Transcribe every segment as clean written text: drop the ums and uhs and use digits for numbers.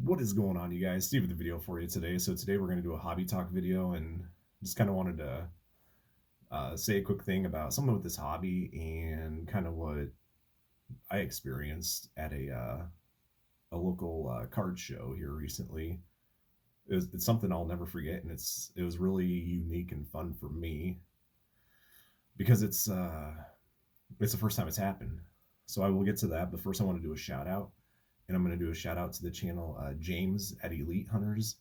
What is going on, you guys? Steve with the video for you today. So today we're going to do a hobby talk video, and just kind of wanted to say a quick thing about something with this hobby and kind of what I experienced at a local card show here recently. It's something I'll never forget, and it was really unique and fun for me because it's the first time it's happened. So I will get to that, but first I want to do a shout out, and I'm going to do a shout out to the channel James at Elite Hunters.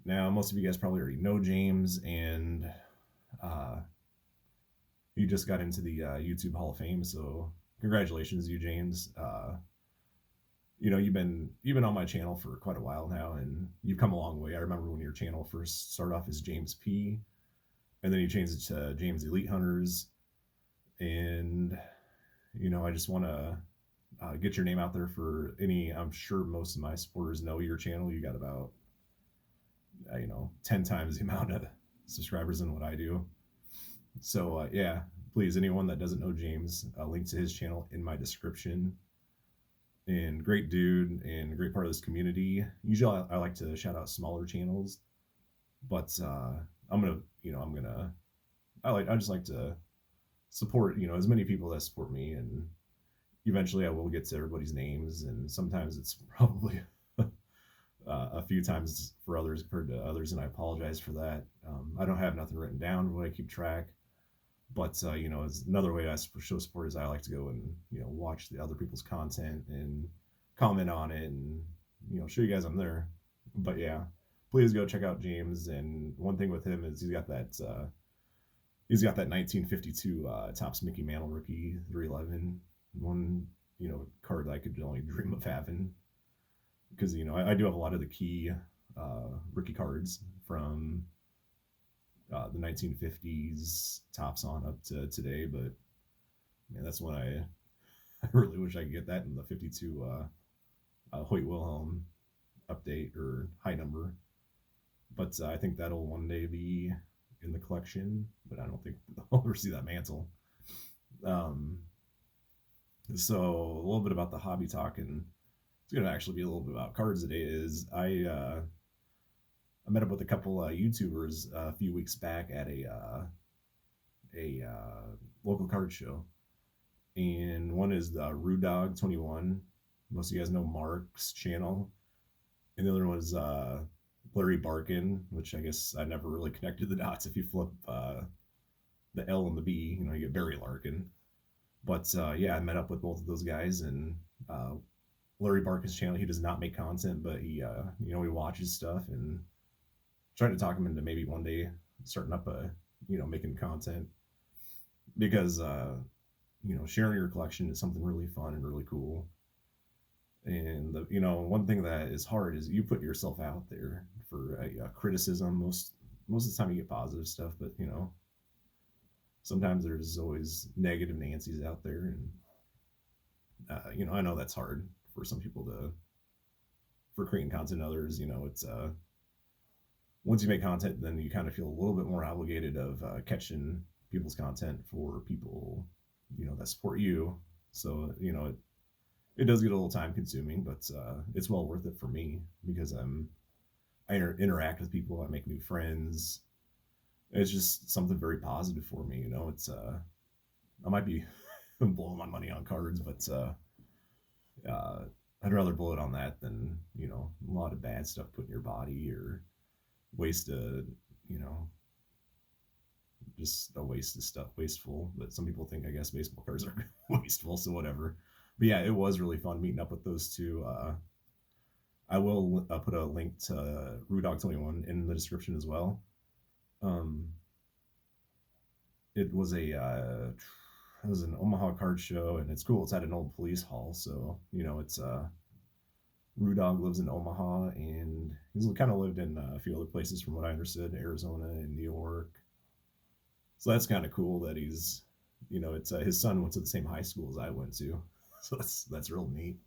Now, most of you guys probably already know James, and uh, he just got into the YouTube Hall of Fame. So, congratulations, you James. You've been on my channel for quite a while now, and you've come a long way. I remember when your channel first started off as James P, and then you changed it to James Elite Hunters, and I just want to get your name out there for any. I'm sure most of my supporters know your channel. You got about 10 times the amount of subscribers than what I do. So yeah, please, anyone that doesn't know James, link to his channel in my description. And great dude and a great part of this community. Usually I like to shout out smaller channels, but I just like to support as many people that support me, and eventually I will get to everybody's names, and sometimes it's probably a few times for others compared to others, and I apologize for that. I don't have nothing written down when I keep track, but as another way I show support is I like to go and watch the other people's content and comment on it, and show you guys I'm there. But yeah, please go check out James. And one thing with him is he's got that 1952 Topps Mickey Mantle rookie 311 one card that I could only dream of having, because I do have a lot of the key rookie cards from the 1950s Topps on up to today. But man, that's when I really wish I could get that in the 52 Hoyt Wilhelm update or high number. But I think that'll one day be in the collection, but I don't think I'll ever see that mantle. Um, so a little bit about the hobby talk, and it's going to actually be a little bit about cards today. Is I met up with a couple YouTubers a few weeks back at a local card show, and one is the Rude Dog 21. Most of you guys know Mark's channel, and the other one is Larry Barkin, which I guess I never really connected the dots. If you flip the L and the B, you get Barry Larkin. But yeah, I met up with both of those guys, and Larry Barkin's channel, he does not make content, but he he watches stuff, and trying to talk him into maybe one day starting up making content, because sharing your collection is something really fun and really cool. And one thing that is hard is you put yourself out there for a criticism. Most of the time you get positive stuff, but sometimes there's always negative Nancy's out there, and I know that's hard for some people for creating content. Others, it's once you make content, then you kind of feel a little bit more obligated of catching people's content for people that support you. So it does get a little time consuming, but it's well worth it for me, because I interact with people, I make new friends. It's just something very positive for me. It's I might be blowing my money on cards, but I'd rather blow it on that than a lot of bad stuff put in your body, or waste of just a waste of stuff, wasteful. But some people think, I guess, baseball cards are wasteful, so whatever. But yeah, it was really fun meeting up with those two. I will put a link to Rudog21 in the description as well. It was an Omaha card show, and it's cool. It's at an old police hall, so it's Rudog lives in Omaha, and he's kind of lived in a few other places, from what I understood, Arizona and New York. So that's kind of cool that he's, it's his son went to the same high school as I went to, so that's real neat.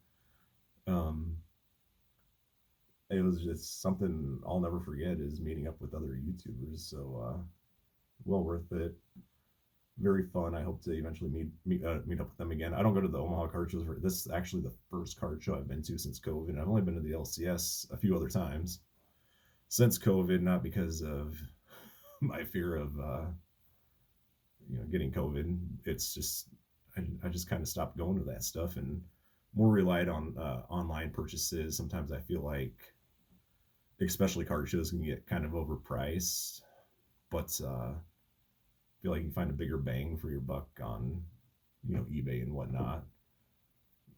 It was just something I'll never forget, is meeting up with other YouTubers. So well worth it. very fun. I hope to eventually meet up with them again. I don't go to the Omaha card shows. This is actually the first card show I've been to since COVID. I've only been to the LCS a few other times since COVID, not because of my fear of getting COVID. It's just I just kind of stopped going to that stuff and more relied on online purchases. Sometimes I feel like, especially card shows, can get kind of overpriced, but feel like you can find a bigger bang for your buck on eBay and whatnot,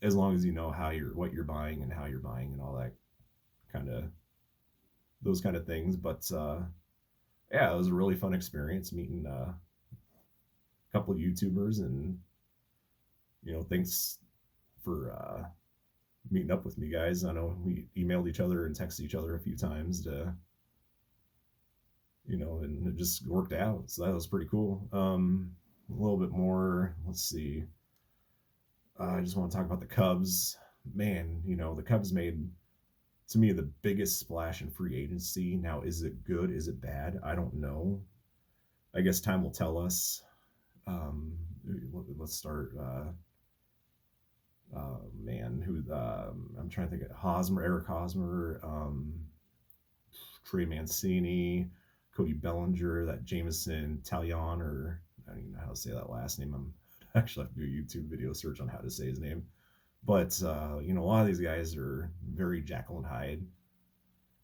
as long as you know what you're buying and how you're buying and all that kind of those kind of things. But yeah, it was a really fun experience meeting a couple of YouTubers, and thanks for meeting up with me, guys. I know we emailed each other and texted each other a few times to and it just worked out. So that was pretty cool. A little bit more. Let's see. I just want to talk about the Cubs. Man, the Cubs made, to me, the biggest splash in free agency. Now, is it good? Is it bad? I don't know. I guess time will tell us. Let's start. Man, who? I'm trying to think of Eric Hosmer, Trey Mancini, Cody Bellinger, that Jameson Talion, or I don't even know how to say that last name. I'm actually have to do a YouTube video search on how to say his name. But a lot of these guys are very Jekyll and Hyde.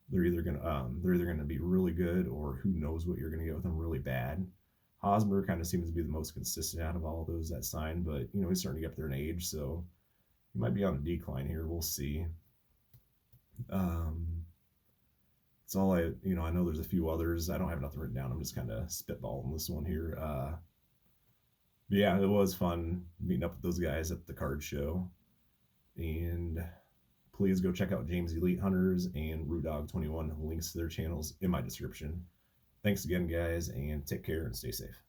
They're either gonna be really good, or who knows what you're gonna get with them, really bad. Hosmer kind of seems to be the most consistent out of all of those that signed, but he's starting to get up there in age, so he might be on a decline here. We'll see. It's all I know there's a few others. I don't have nothing written down. I'm just kind of spitballing this one here. But yeah, it was fun meeting up with those guys at the card show. And please go check out James Elite Hunters and RootDog21. Links to their channels in my description. Thanks again, guys, and take care and stay safe.